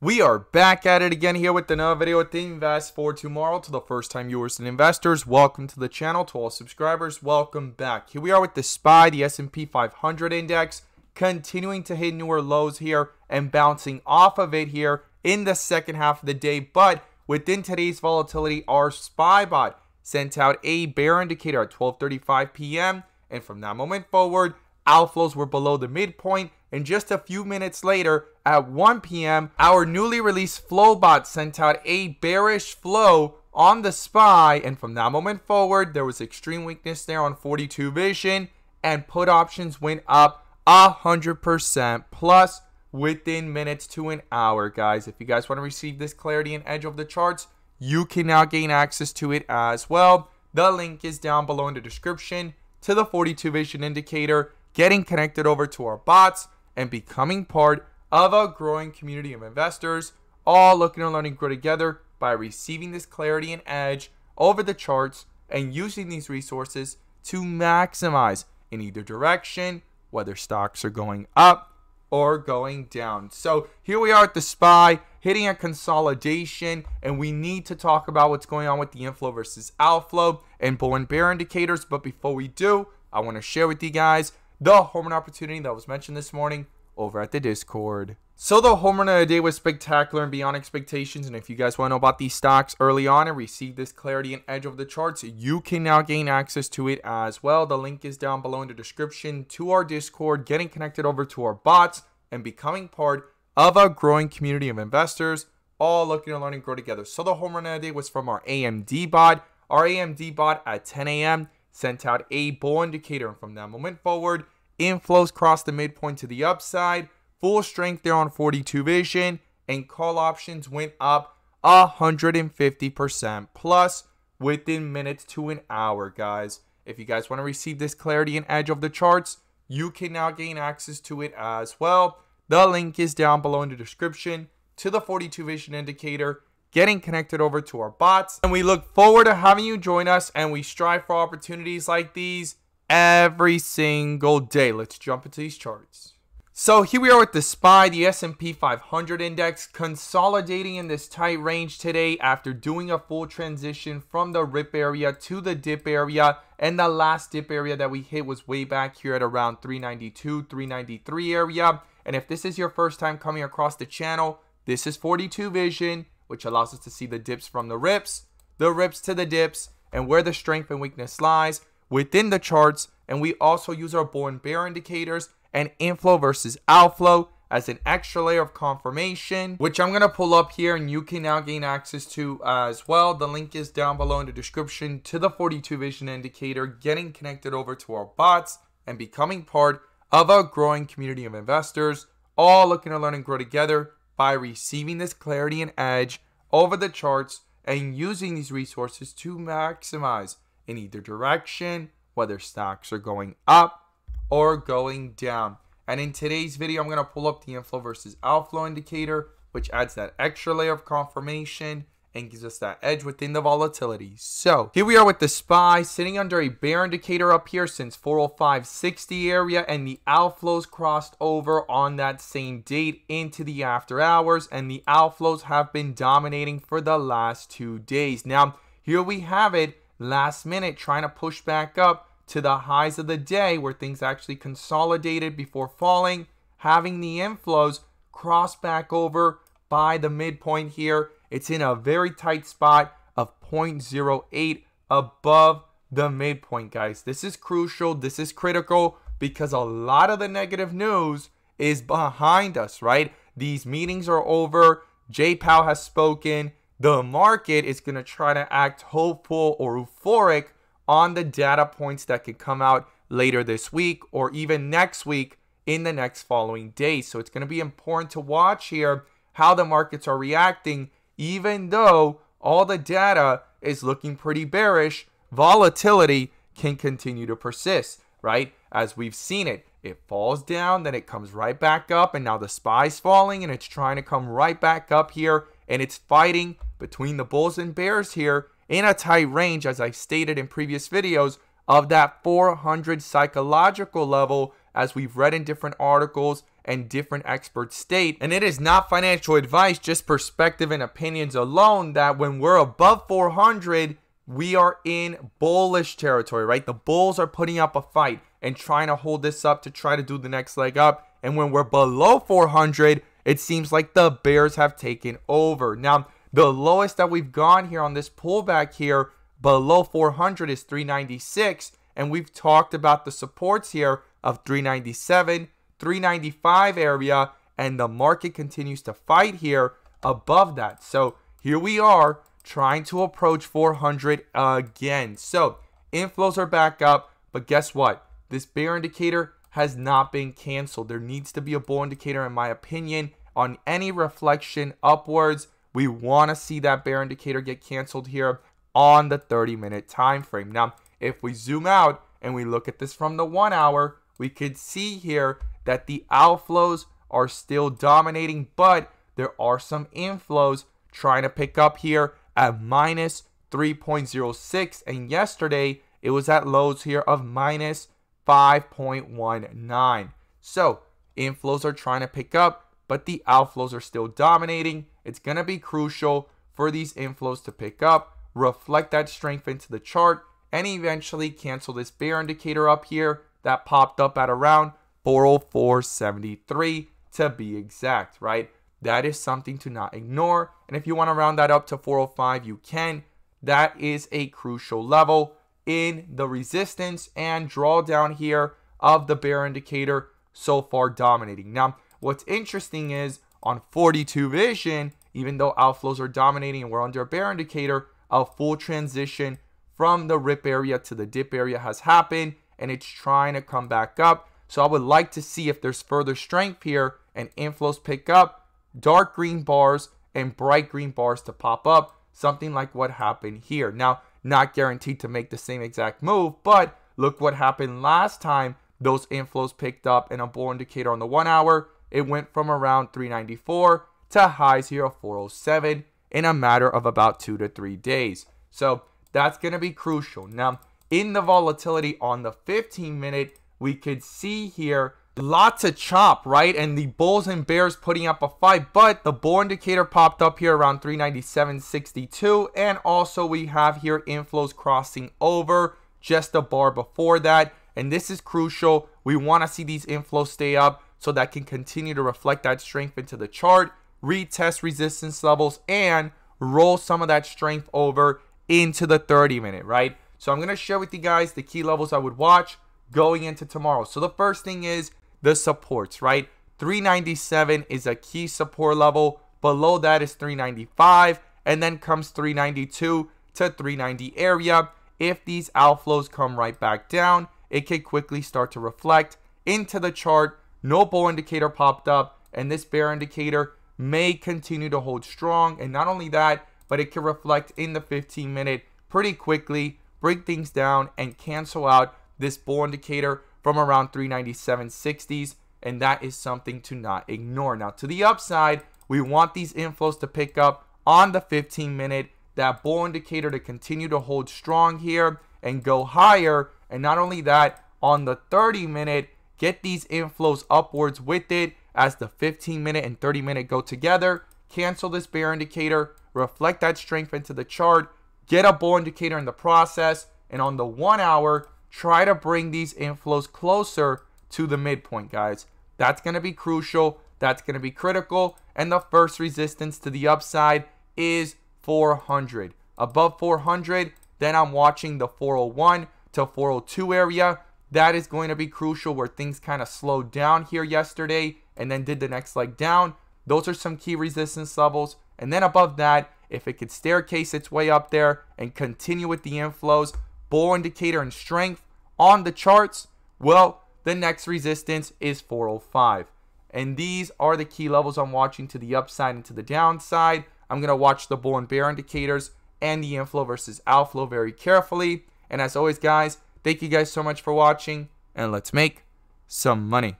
We are back at it again here with another video with Invest for Tomorrow. To the first time viewers and investors, welcome to the channel. To all subscribers, welcome back. Here we are with the SPY, the S&P 500 index, continuing to hit newer lows here and bouncing off of it here in the second half of the day. But within today's volatility, our SPY bot sent out a bear indicator at 12:35 p.m. And from that moment forward, outflows were below the midpoint. And just a few minutes later, at 1 p.m., our newly released flow bot sent out a bearish flow on the SPY. And from that moment forward, there was extreme weakness there on 42 vision. And put options went up 100% plus within minutes to an hour, guys. If you guys want to receive this clarity and edge of the charts, you can now gain access to it as well. The link is down below in the description to the 42 vision indicator, getting connected over to our bots, and becoming part of a growing community of investors, all looking to learn and grow together by receiving this clarity and edge over the charts and using these resources to maximize in either direction, whether stocks are going up or going down. So here we are at the SPY, hitting a consolidation, and we need to talk about what's going on with the inflow versus outflow and bull and bear indicators. But before we do, I want to share with you guys the home run opportunity that was mentioned this morning over at the Discord. So the home run of the day was spectacular and beyond expectations. And if you guys want to know about these stocks early on and receive this clarity and edge of the charts, you can now gain access to it as well. The link is down below in the description to our Discord, getting connected over to our bots and becoming part of a growing community of investors, all looking to learn and grow together. So the home run of the day was from our AMD bot. Our AMD bot at 10 a.m. sent out a bull indicator, and from that moment forward, inflows crossed the midpoint to the upside, full strength there on 42 vision, and call options went up 150% plus within minutes to an hour, guys. If you guys want to receive this clarity and edge of the charts, you can now gain access to it as well. The link is down below in the description to the 42 vision indicator, getting connected over to our bots. And we look forward to having you join us, and we strive for opportunities like these every single day. Let's jump into these charts. So here we are with the SPY, the S&P 500 index, consolidating in this tight range today after doing a full transition from the rip area to the dip area. And the last dip area that we hit was way back here at around 392, 393 area. And if this is your first time coming across the channel, this is 42 vision, which allows us to see the dips from the rips to the dips, and where the strength and weakness lies within the charts. And we also use our bull and bear indicators and inflow versus outflow as an extra layer of confirmation, which I'm going to pull up here and you can now gain access to as well. The link is down below in the description to the 42 vision indicator, getting connected over to our bots and becoming part of a growing community of investors, all looking to learn and grow together by receiving this clarity and edge over the charts and using these resources to maximize in either direction, whether stocks are going up or going down. And in today's video, I'm going to pull up the inflow versus outflow indicator, which adds that extra layer of confirmation and gives us that edge within the volatility. So here we are with the SPY sitting under a bear indicator up here since 405.60 area, and the outflows crossed over on that same date into the after hours, and the outflows have been dominating for the last 2 days. Now here we have it, last minute trying to push back up to the highs of the day where things actually consolidated before falling, having the inflows cross back over by the midpoint here. It's in a very tight spot of 0.08 above the midpoint, guys. This is crucial. This is critical because a lot of the negative news is behind us, right? These meetings are over. Jay Powell has spoken. The market is going to try to act hopeful or euphoric on the data points that could come out later this week or even next week in the next following days. So it's going to be important to watch here how the markets are reacting. Even though all the data is looking pretty bearish, volatility can continue to persist, right? As we've seen it. It falls down, then it comes right back up, and now the SPY's falling, and it's trying to come right back up here, and it's fighting between the bulls and bears here in a tight range, as I stated in previous videos, of that 400 psychological level, as we've read in different articles and different experts state, and it is not financial advice, just perspective and opinions alone, that when we're above 400, we are in bullish territory, right? The bulls are putting up a fight and trying to hold this up to try to do the next leg up. And when we're below 400, it seems like the bears have taken over. Now, the lowest that we've gone here on this pullback here below 400 is 396. And we've talked about the supports here of 397, 395 area. And the market continues to fight here above that. So here we are trying to approach 400 again. So inflows are back up. But guess what? This bear indicator has not been canceled. There needs to be a bull indicator, in my opinion, on any reflection upwards. We want to see that bear indicator get canceled here on the 30-minute time frame. Now, if we zoom out and we look at this from the 1 hour, we could see here that the outflows are still dominating, but there are some inflows trying to pick up here at minus 3.06, and yesterday it was at lows here of minus 5.19. So inflows are trying to pick up, but the outflows are still dominating. It's going to be crucial for these inflows to pick up, reflect that strength into the chart, and eventually cancel this bear indicator up here that popped up at around 404.73 to be exact, right? That is something to not ignore. And if you want to round that up to 405, you can. That is a crucial level in the resistance and drawdown here of the bear indicator so far dominating. Now, what's interesting is on 42 vision, even though outflows are dominating and we're under a bear indicator, a full transition from the rip area to the dip area has happened, and it's trying to come back up. So I would like to see if there's further strength here and inflows pick up, dark green bars and bright green bars to pop up, something like what happened here. Now, not guaranteed to make the same exact move, but look what happened last time those inflows picked up in a bull indicator on the 1 hour. It went from around 394 to highs here of 407 in a matter of about 2 to 3 days. So that's going to be crucial. Now, in the volatility on the 15-minute, we could see here lots of chop, right? And the bulls and bears putting up a fight, but the bull indicator popped up here around 397.62, and also we have here inflows crossing over just a bar before that. And this is crucial. We want to see these inflows stay up so that can continue to reflect that strength into the chart, retest resistance levels, and roll some of that strength over into the 30-minute, right? So I'm going to share with you guys the key levels I would watch going into tomorrow. So the first thing is the supports, right? 397 is a key support level. Below that is 395, and then comes 392 to 390 area. If these outflows come right back down, it could quickly start to reflect into the chart. No bull indicator popped up, and this bear indicator may continue to hold strong. And not only that, but it can reflect in the 15-minute pretty quickly, break things down, and cancel out this bull indicator from around 397.60s, and that is something to not ignore. Now, to the upside, we want these inflows to pick up on the 15-minute, that bull indicator to continue to hold strong here and go higher. And not only that, on the 30-minute, get these inflows upwards with it as the 15-minute and 30-minute go together. Cancel this bear indicator, reflect that strength into the chart, get a bull indicator in the process, and on the 1 hour, try to bring these inflows closer to the midpoint, guys. That's going to be crucial. That's going to be critical. And the first resistance to the upside is 400. Above 400, then I'm watching the 401 to 402 area. That is going to be crucial, where things kind of slowed down here yesterday and then did the next leg down. Those are some key resistance levels. And then above that, if it could staircase its way up there and continue with the inflows, bull indicator and strength on the charts, well, the next resistance is 405. And these are the key levels I'm watching to the upside and to the downside. I'm going to watch the bull and bear indicators and the inflow versus outflow very carefully. And as always, guys, thank you guys so much for watching, and let's make some money.